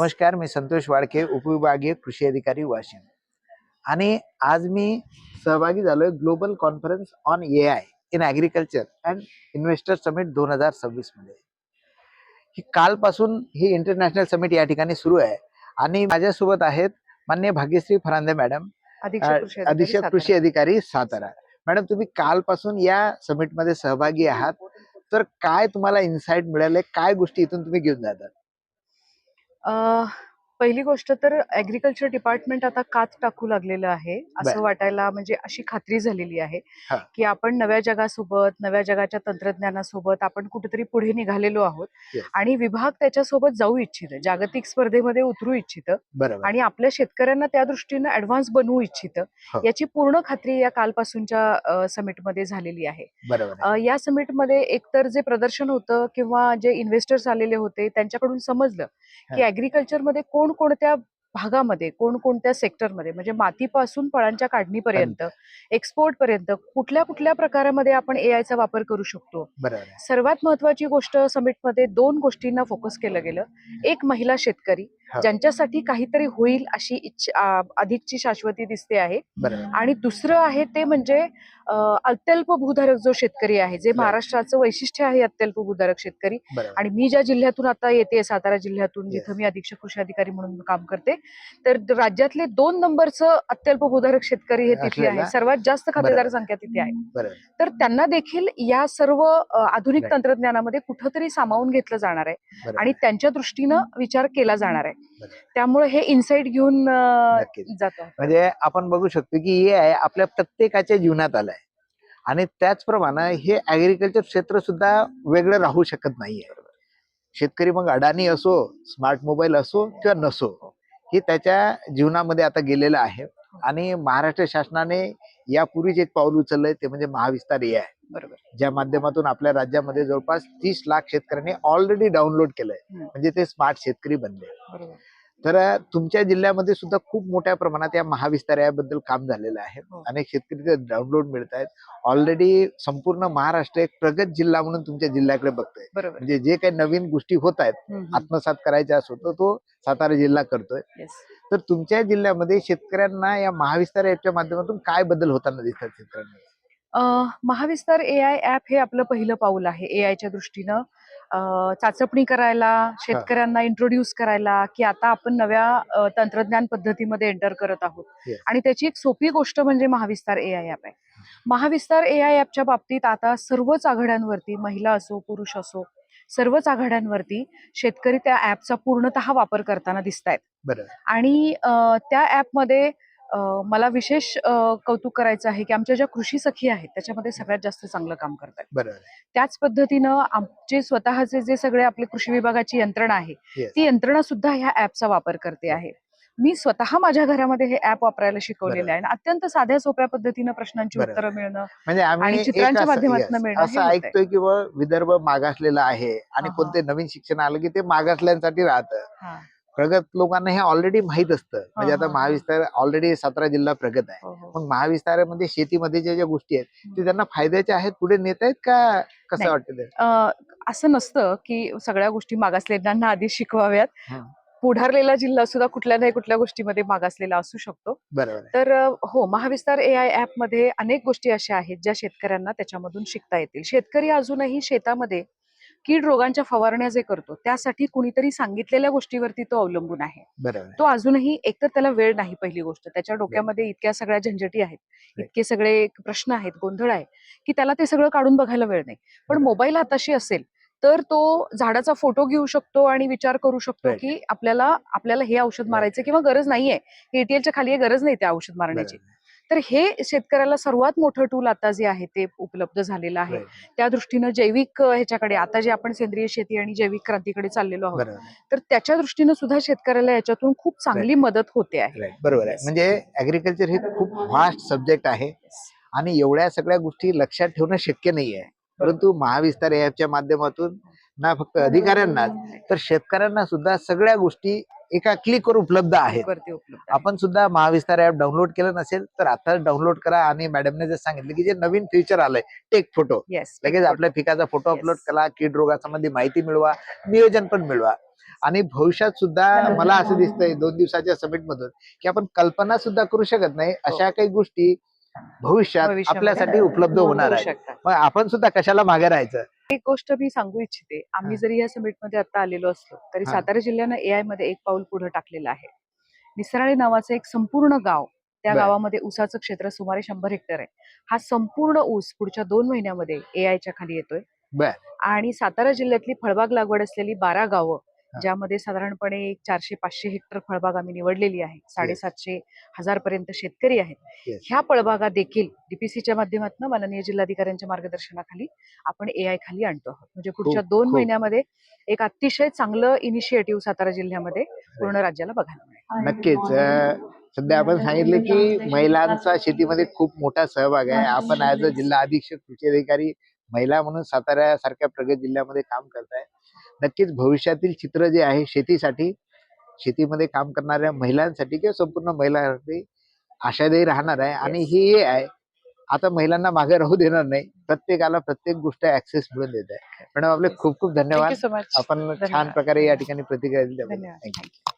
नमस्कार, मी संतोष वाडके, उपविभागीय कृषी अधिकारी वाशिम. आणि आज मी सहभागी झालोय global conference on AI in agriculture and investor summit 2026 मध्ये. ही कालपासून ही इंटरनॅशनल समिट या ठिकाणी सुरू आहे आणि माझ्यासोबत आहेत माननीय भाग्यश्री फरांदे मॅडम, अधीक्षक कृषी अधिकारी सातारा. मॅडम, तुम्ही कालपासून या समिट मध्ये सहभागी आहात, तर काय तुम्हाला इन्साइट मिळाले, काय गोष्टी इथून तुम्ही घेऊन जातात? पहिली गोष्ट तर ऍग्रीकल्चर डिपार्टमेंट आता कात टाकू लागलेलं आहे असं वाटायला, म्हणजे अशी खात्री झालेली आहे की आपण नव्या जगासोबत, नव्या जगाच्या तंत्रज्ञानासोबत आपण कुठेतरी पुढे निघालेलो आहोत आणि विभाग त्याच्यासोबत जाऊ इच्छित, जागतिक स्पर्धेमध्ये उतरू इच्छित आणि आपल्या शेतकऱ्यांना त्या दृष्टीनं ऍडव्हान्स बनवू इच्छित. याची पूर्ण खात्री या कालपासूनच्या समिटमध्ये झालेली आहे. या समिटमध्ये एकतर जे प्रदर्शन होतं किंवा जे इन्व्हेस्टर्स आलेले होते त्यांच्याकडून समजलं की ऍग्रीकल्चर मध्ये कोणकोणत्या भागामध्ये, कोणकोणत्या सेक्टरमध्ये, म्हणजे मातीपासून फळांच्या काढणीपर्यंत, एक्सपोर्ट पर्यंत कुठल्या कुठल्या प्रकारामध्ये आपण AI चा वापर करू शकतो. सर्वात महत्वाची गोष्ट समिटमध्ये दोन गोष्टींना फोकस केलं गेलं. एक, महिला शेतकरी ज्यांच्यासाठी काहीतरी होईल अशी इच्छा, अधिकची शाश्वती दिसते आहे. आणि दुसरं आहे ते म्हणजे अत्यल्प भूधारक जो शेतकरी आहे, जे महाराष्ट्राचं वैशिष्ट्य आहे, अत्यल्प भूधारक शेतकरी. आणि मी ज्या जिल्ह्यातून आता येते, सातारा जिल्ह्यातून, जिथं मी अधीक्षक कृषी अधिकारी म्हणून काम करते, तर राज्यातले 2 नंबरचं अत्यल्प भूधारक शेतकरी हे तिथे आहे. सर्वात जास्त खातेदार संख्या तिथे आहे. तर त्यांना देखील या सर्व आधुनिक तंत्रज्ञानामध्ये कुठंतरी सामावून घेतलं जाणार आहे आणि त्यांच्या दृष्टीनं विचार केला जाणार आहे. त्यामुळे हे इन्साइट घेऊन जातो. म्हणजे आपण बघू शकतो की AI आपल्या प्रत्येकाच्या जीवनात आलाय आणि त्याचप्रमाणे हे ऍग्रीकल्चर क्षेत्र सुद्धा वेगळं राहू शकत नाहीये. शेतकरी मग अडाणी असो, स्मार्ट मोबाईल असो किंवा नसो, हे त्याच्या जीवनामध्ये आता गेलेलं आहे. आणि महाराष्ट्र शासनाने यापूर्वीच एक पाऊल उचललंय, ते म्हणजे महाविस्तार AI, ज्या माध्यमातून आपल्या राज्यामध्ये जवळपास 30 लाख शेतकऱ्यांनी ऑलरेडी डाउनलोड केलंय, म्हणजे ते स्मार्ट शेतकरी बनले. तर तुमच्या जिल्ह्यामध्ये सुद्धा खूप मोठ्या प्रमाणात या महाविस्तार याबद्दल काम झालेलं आहे. अनेक शेतकरी डाउनलोड मिळत आहेत. ऑलरेडी संपूर्ण महाराष्ट्र एक प्रगत जिल्हा म्हणून तुमच्या जिल्ह्याकडे बघतोय. म्हणजे जे काही नवीन गोष्टी होत आहेत आत्मसात करायच्या असो, तो सातारा जिल्हा करतोय. तर तुमच्या जिल्ह्यामध्ये शेतकऱ्यांना या महाविस्तार ॲपच्या माध्यमातून काय बदल होताना दिसतात शेतकऱ्यांना? महाविस्तार AI ऍप हे आपलं पहिलं पाऊल आहे AI च्या दृष्टीनं. चाचपणी करायला, शेतकऱ्यांना इंट्रोड्यूस करायला की आता आपण नव्या तंत्रज्ञान पद्धतीमध्ये एंटर करत आहोत. आणि त्याची एक सोपी गोष्ट म्हणजे महाविस्तार AI ऍप आहे. महाविस्तार AI ऍपच्या बाबतीत आता सर्वच आघाड्यांवरती, महिला असो, पुरुष असो, सर्वच आघाड्यांवरती शेतकरी त्या ऍपचा पूर्णतः वापर करताना दिसत आहेत. आणि त्या ऍपमध्ये मला विशेष कौतुक करायचं आहे की आमच्या ज्या कृषी सखी आहेत त्याच्यामध्ये सगळ्यात जास्त चांगलं काम करतात. त्याच पद्धतीनं आमचे स्वतःचे जे सगळे आपले कृषी विभागाची यंत्रणा आहे, ती यंत्रणा सुद्धा ह्या ऍपचा वापर करते आहे. मी स्वतः माझ्या घरामध्ये हे ऍप वापरायला शिकवलेलं आहे. अत्यंत साध्या सोप्या पद्धतीनं प्रश्नांची उत्तरं मिळणं, म्हणजे आणि चित्रांच्या माध्यमातून मिळणं, असं ऐकतोय की विदर्भ मागासलेला आहे आणि कोणते नवीन शिक्षण आलं की ते मागासल्यांसाठी राहतं. प्रगत लोकांना हे ऑलरेडी माहित असतं. म्हणजे आता महाविस्तार ऑलरेडी सातारा जिल्हा प्रगत आहे, मग महाविस्तारामध्ये शेतीमध्ये ज्या गोष्टी आहेत ते त्यांना फायद्याच्या आहेत, पुढे नेत आहेत का, कसं वाटतं? असं नसतं की सगळ्या गोष्टी मागासलेल्यांना आधी शिकवाव्यात. पुढारलेला जिल्हा सुद्धा कुठल्या नाही कुठल्या गोष्टीमध्ये मागासलेला असू शकतो. तर हो, महाविस्तार AI ऍप मध्ये अनेक गोष्टी अशा आहेत ज्या शेतकऱ्यांना त्याच्यामधून शिकता येतील. शेतकरी अजूनही शेतामध्ये कीड रोगांच्या फवारण्या जे करतो त्यासाठी कुणीतरी सांगितलेल्या गोष्टीवरती तो अवलंबून आहे. तो अजूनही, एकतर त्याला वेळ नाही, पहिली गोष्ट, त्याच्या डोक्यामध्ये इतक्या सगळ्या झंझटी आहेत, इतके सगळे प्रश्न आहेत, गोंधळ आहे की त्याला ते सगळं काढून बघायला वेळ नाही. पण मोबाईल हाताशी असेल तर तो झाडाचा फोटो घेऊ शकतो आणि विचार करू शकतो की आपल्याला हे औषध मारायचं किंवा गरज नाहीये, ATL खाली गरज नाही त्या औषध मारण्याची. तर हे शेतकऱ्याला सर्वात मोठं टूल आता जे आहे ते उपलब्ध झालेलं आहे. त्या दृष्टीनं जैविक ह्याच्याकडे, आता जे आपण सेंद्रिय शेती आणि जैविक क्रांतीकडे चाललेलो आहोत, तर त्याच्या दृष्टीनं सुद्धा शेतकऱ्याला याच्यातून खूप चांगली मदत होते आहे. बरोबर आहे. म्हणजे ऍग्रीकल्चर हे खूप व्हास्ट सब्जेक्ट आहे आणि एवढ्या सगळ्या गोष्टी लक्षात ठेवणं शक्य नाहीये. परंतु महाविस्तार ॲपच्या माध्यमातून ना फक्त अधिकाऱ्यांनाच तर शेतकऱ्यांना सुद्धा सगळ्या गोष्टी एका क्लिकवर उपलब्ध आहेत. आपण सुद्धा महाविस्तार ॲप डाउनलोड केलं नसेल तर आता डाउनलोड करा. आणि मॅडमने जर सांगितलं की जे नवीन फीचर आलंय, टेक फोटो, लगेच आपल्या पिकाचा फोटो अपलोड करा, कीड रोगासंबंधी माहिती मिळवा, नियोजन पण मिळवा. आणि भविष्यात सुद्धा मला असं दिसतंय 2 दिवसाच्या समिट मधून की आपण कल्पना सुद्धा करू शकत नाही अशा काही गोष्टी भविष्यात भविष्यामध्ये आपल्यासाठी उपलब्ध होणार होऊ आहेत. शकतात. मग आपण सुद्धा कशाला मागे राहायचं. एक गोष्ट मी सांगू इच्छिते, आम्ही हा. जरी या समिटमध्ये आता आलेलो असलो तरी हा. सातारा जिल्ह्यानं AI मध्ये एक पाऊल पुढे टाकलेलं आहे. निसराळी नावाचं एक संपूर्ण गाव, त्या बर. गावामध्ये ऊसाचं क्षेत्र सुमारे 100 हेक्टर आहे. हा संपूर्ण ऊस पुढच्या 2 महिन्यामध्ये AIच्या खाली येतोय. बर. आणि सातारा जिल्ह्यातली फळबाग लागवड असलेली 12 गावं, हा. ज्यामध्ये साधारणपणे 400-500 हेक्टर फळबाग आम्ही निवडलेली आहे. 750-1000 पर्यंत शेतकरी आहेत. Yes. ह्या फळबागा देखील DPCच्या माध्यमातून माननीय जिल्हाधिकाऱ्यांच्या मार्गदर्शनाखाली आपण AI खाली आणतो आहोत. म्हणजे पुढच्या 2 महिन्यामध्ये एक अतिशय चांगलं इनिशिएटिव्ह सातारा जिल्ह्यामध्ये पूर्ण राज्याला बघायला मिळेल. नक्कीच. सध्या आपण सांगितलं की महिलांचा शेतीमध्ये खूप मोठा सहभाग आहे. आपण ॲज अ जिल्हा अधीक्षक कृषी अधिकारी महिला म्हणून सातारा सारख्या प्रगत जिल्ह्यामध्ये काम करताय. नक्कीच भविष्यातील चित्र जे आहे शेतीसाठी, शेतीमध्ये काम करणाऱ्या महिलांसाठी किंवा संपूर्ण महिलांसाठी आशादायी राहणार आहे. आणि हे आहे आता महिलांना मागे राहू देणार नाही. प्रत्येकाला प्रत्येक गोष्ट ऍक्सेस मिळून देत आहे. मॅडम आपले खूप खूप धन्यवाद. Thank you so much. आपण छान धन्यवाद. प्रकारे या ठिकाणी प्रतिक्रिया दिली. धन्यवाद. थँक्यू.